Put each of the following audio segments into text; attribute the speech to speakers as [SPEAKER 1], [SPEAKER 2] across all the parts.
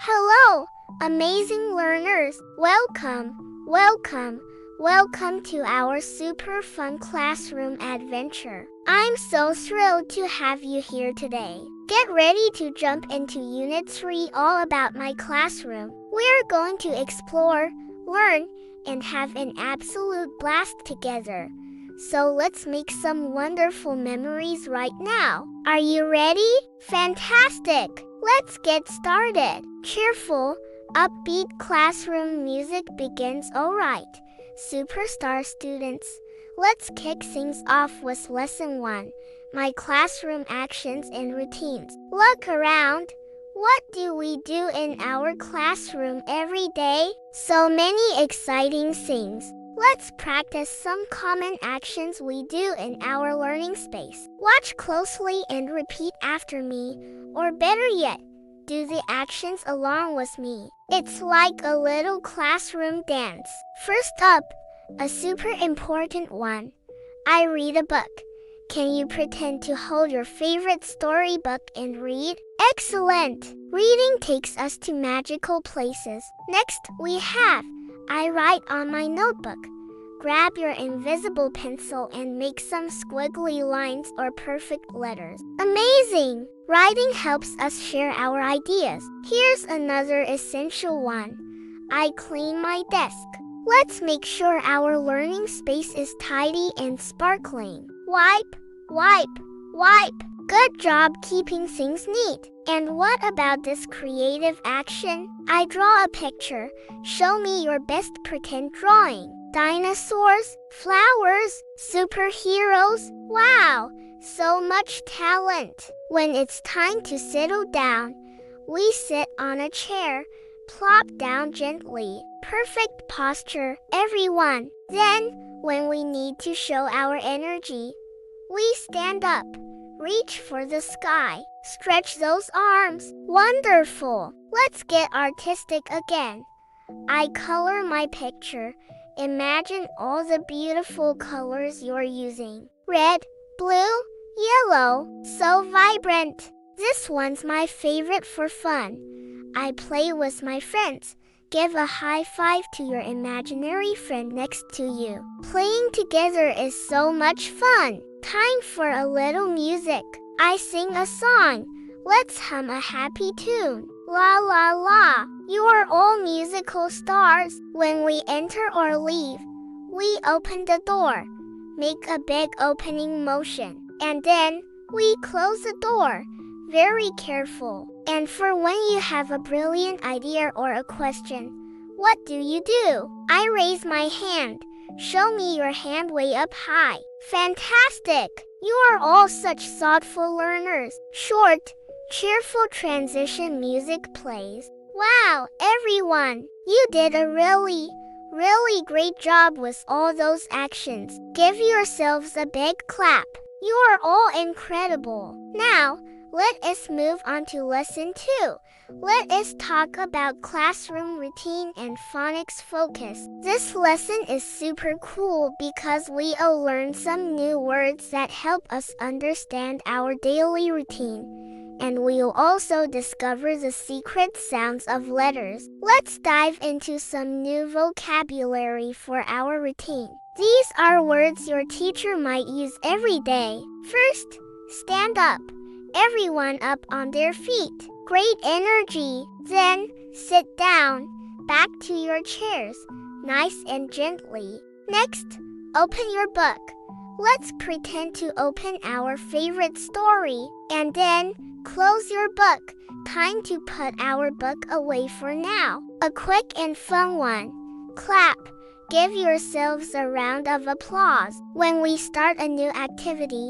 [SPEAKER 1] Hello, amazing learners. Welcome to our super fun classroom adventure. I'm so thrilled to have you here today. Get ready to jump into Unit 3 all about my classroom. We're going to explore, learn, and have an absolute blast together. So let's make some wonderful memories right now. Are you ready? Fantastic! Let's get started. Cheerful, upbeat classroom music begins. Alright, superstar students, let's kick things off with Lesson 1, my classroom actions and routines. Look around. What do we do in our classroom every day? So many exciting things. Let's practice some common actions we do in our learning space. Watch closely and repeat after me, or better yet, do the actions along with me. It's like a little classroom dance. First up, a super important one. I read a book. Can you pretend to hold your favorite storybook and read? Excellent! Reading takes us to magical places. Next, we have I write on my notebook. Grab your invisible pencil and make some squiggly lines or perfect letters. Amazing! Writing helps us share our ideas. Here's another essential one. I clean my desk. Let's make sure our learning space is tidy and sparkling. Wipe, wipe, wipe. Good job keeping things neat. And what about this creative action? I draw a picture. Show me your best pretend drawing. Dinosaurs, flowers, superheroes. Wow, so much talent. When it's time to settle down, we sit on a chair, plop down gently. Perfect posture, everyone. Then, when we need to show our energy, we stand up. Reach for the sky. Stretch those arms. Wonderful. Let's get artistic again. I color my picture. Imagine all the beautiful colors you're using. Red, blue, yellow. So vibrant. This one's my favorite for fun. I play with my friends. Give a high five to your imaginary friend next to you. Playing together is so much fun. Time for a little music. I sing a song. Let's hum a happy tune. La la la. You are all musical stars. When we enter or leave, we open the door. Make a big opening motion. And then we close the door. Very careful. And for when you have a brilliant idea or a question, what do? I raise my hand. Show me your hand way up high. Fantastic! You are all such thoughtful learners. Short, cheerful transition music plays. Wow, everyone! You did a really great job with all those actions. Give yourselves a big clap. You are all incredible. Now, let us move on to Lesson 2. Let us talk about classroom routine and phonics focus. This lesson is super cool because we all learn some new words that help us understand our daily routine. And we'll also discover the secret sounds of letters. Let's dive into some new vocabulary for our routine. These are words your teacher might use every day. First, stand up. Everyone up on their feet. Great energy. Then, sit down. Back to your chairs. Nice and gently. Next, open your book. Let's pretend to open our favorite story. And then, close your book. Time to put our book away for now. A quick and fun one. Clap. Give yourselves a round of applause. When we start a new activity,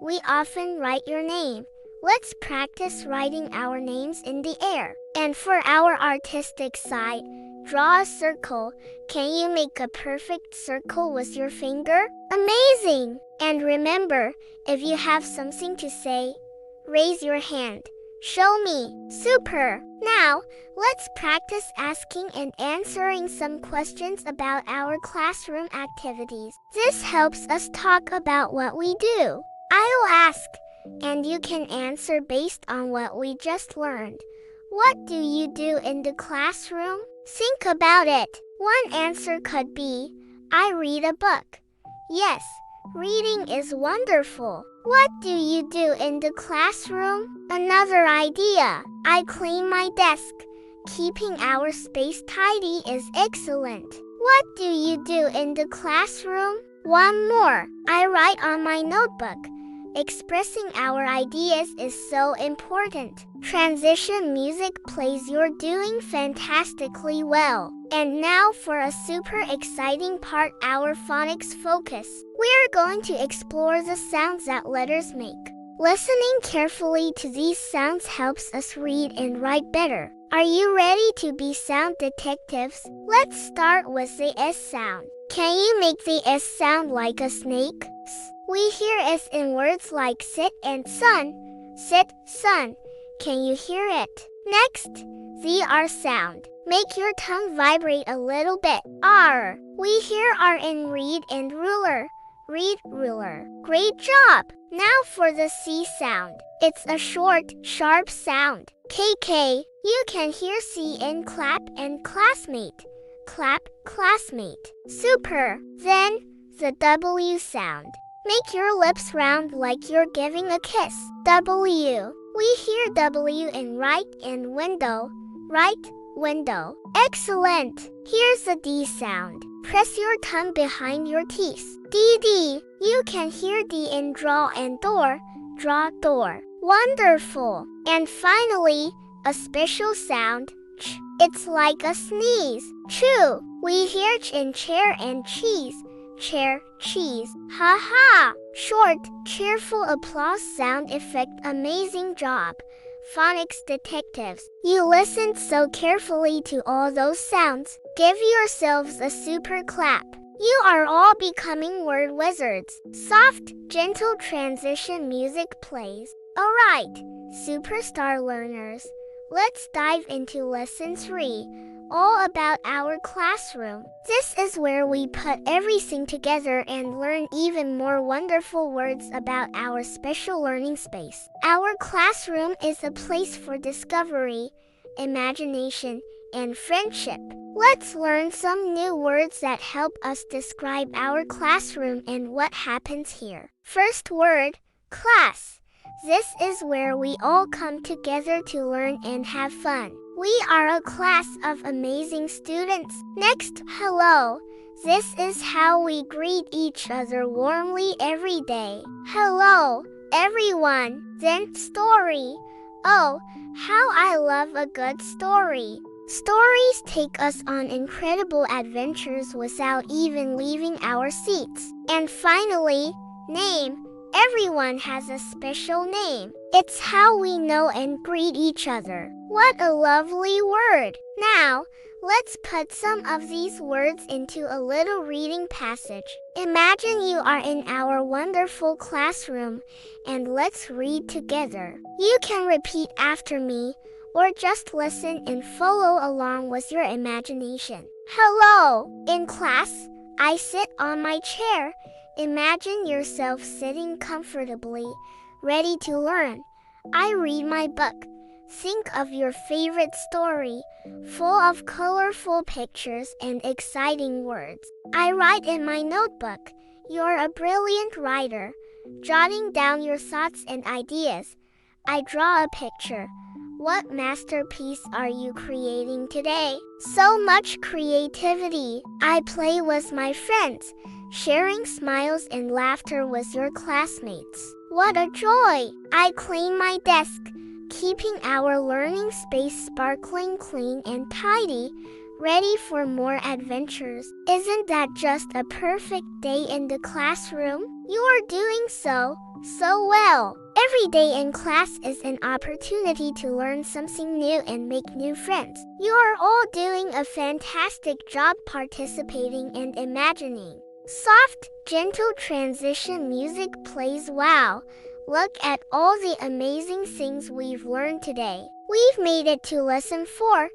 [SPEAKER 1] we often write your name. Let's practice writing our names in the air. And for our artistic side, draw a circle. Can you make a perfect circle with your finger? Amazing! And remember, if you have something to say, raise your hand. Show me. Super! Now, let's practice asking and answering some questions about our classroom activities. This helps us talk about what we do. I'll ask, and you can answer based on what we just learned. What do you do in the classroom? Think about it. One answer could be, I read a book. Yes, reading is wonderful. What do you do in the classroom? Another idea, I clean my desk. Keeping our space tidy is excellent. What do you do in the classroom? One more, I write on my notebook. Expressing our ideas is so important. Transition music plays. You're doing fantastically well. And now for a super exciting part, our phonics focus. We're going to explore the sounds that letters make. Listening carefully to these sounds helps us read and write better. Are you ready to be sound detectives? Let's start with the S sound. Can you make the S sound like a snake? We hear S in words like sit and sun. Sit, sun. Can you hear it? Next, the R sound. Make your tongue vibrate a little bit. R. We hear R in read and ruler. Read, ruler. Great job! Now for the C sound. It's a short, sharp sound. KK. You can hear C in clap and classmate. Clap, classmate. Super! Then, the W sound. Make your lips round like you're giving a kiss. W. We hear W in right and window. Right, window. Excellent! Here's the D sound. Press your tongue behind your teeth. DD. You can hear D in draw and door. Draw, door. Wonderful! And finally, a special sound. Ch. It's like a sneeze. Chew. We hear ch in chair and cheese. Chair, cheese. Ha ha! Short, cheerful applause sound effect. Amazing job, phonics detectives. You listened so carefully to all those sounds. Give yourselves a super clap. You are all becoming word wizards. Soft, gentle transition music plays. Alright, superstar learners. Let's dive into lesson 3. All about our classroom. This is where we put everything together and learn even more wonderful words about our special learning space. Our classroom is a place for discovery, imagination, and friendship. Let's learn some new words that help us describe our classroom and what happens here. First word, class. This is where we all come together to learn and have fun. We are a class of amazing students. Next, hello. This is how we greet each other warmly every day. Hello, everyone. Then story. Oh, how I love a good story. Stories take us on incredible adventures without even leaving our seats. And finally, name. Everyone has a special name. It's how we know and greet each other. What a lovely word! Now, let's put some of these words into a little reading passage. Imagine you are in our wonderful classroom, and let's read together. You can repeat after me, or just listen and follow along with your imagination. Hello! In class, I sit on my chair. Imagine yourself sitting comfortably, ready to learn. I read my book. Think of your favorite story, full of colorful pictures and exciting words. I write in my notebook. You're a brilliant writer, jotting down your thoughts and ideas. I draw a picture. What masterpiece are you creating today? So much creativity. I play with my friends, sharing smiles and laughter with your classmates. What a joy! I clean my desk, keeping our learning space sparkling clean and tidy, ready for more adventures. Isn't that just a perfect day in the classroom? You are doing so well. Every day in class is an opportunity to learn something new and make new friends. You are all doing a fantastic job participating and imagining. Soft, gentle transition music plays. Wow! Look at all the amazing things we've learned today. We've made it to lesson 4,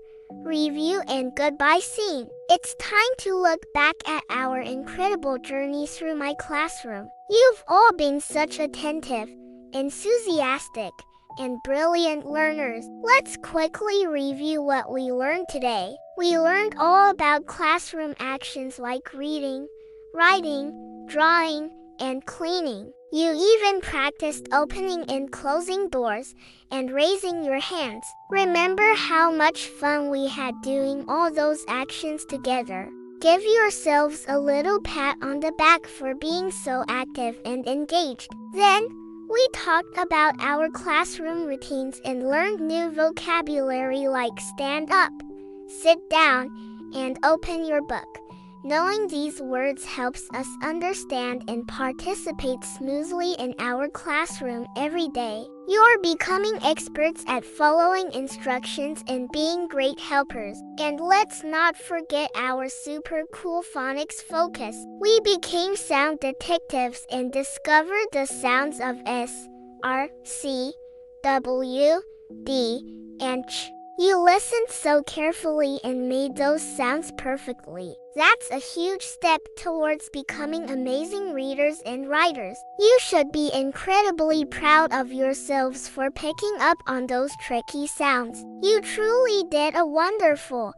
[SPEAKER 1] review and goodbye scene. It's time to look back at our incredible journey through my classroom. You've all been such attentive, enthusiastic, and brilliant learners. Let's quickly review what we learned today. We learned all about classroom actions like reading, writing, drawing, and cleaning. You even practiced opening and closing doors and raising your hands. Remember how much fun we had doing all those actions together. Give yourselves a little pat on the back for being so active and engaged. Then, we talked about our classroom routines and learned new vocabulary like stand up, sit down, and open your book. Knowing these words helps us understand and participate smoothly in our classroom every day. You're becoming experts at following instructions and being great helpers. And let's not forget our super cool phonics focus. We became sound detectives and discovered the sounds of S, R, C, W, D, and Ch. You listened so carefully and made those sounds perfectly. That's a huge step towards becoming amazing readers and writers. You should be incredibly proud of yourselves for picking up on those tricky sounds. You truly did a wonderful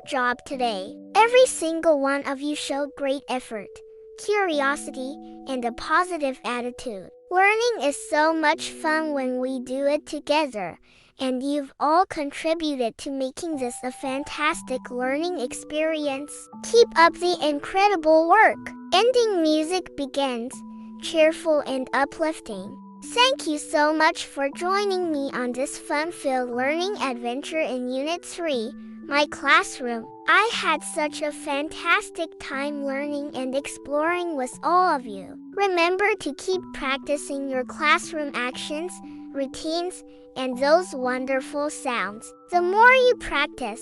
[SPEAKER 1] job today. Every single one of you showed great effort, curiosity, and a positive attitude. Learning is so much fun when we do it together. And you've all contributed to making this a fantastic learning experience. Keep up the incredible work. Ending music begins, cheerful and uplifting. Thank you so much for joining me on this fun-filled learning adventure in Unit 3, my classroom. I had such a fantastic time learning and exploring with all of you. Remember to keep practicing your classroom actions, routines, and those wonderful sounds. The more you practice,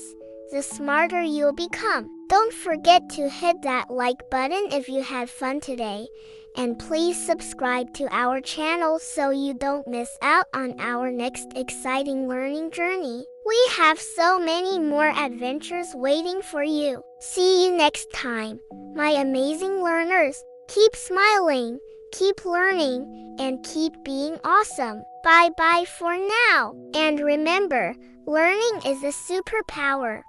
[SPEAKER 1] the smarter you'll become. Don't forget to hit that like button if you had fun today, and please subscribe to our channel so you don't miss out on our next exciting learning journey. We have so many more adventures waiting for you. See you next time, my amazing learners. Keep smiling, keep learning, and keep being awesome. Bye-bye for now. And remember, learning is a superpower.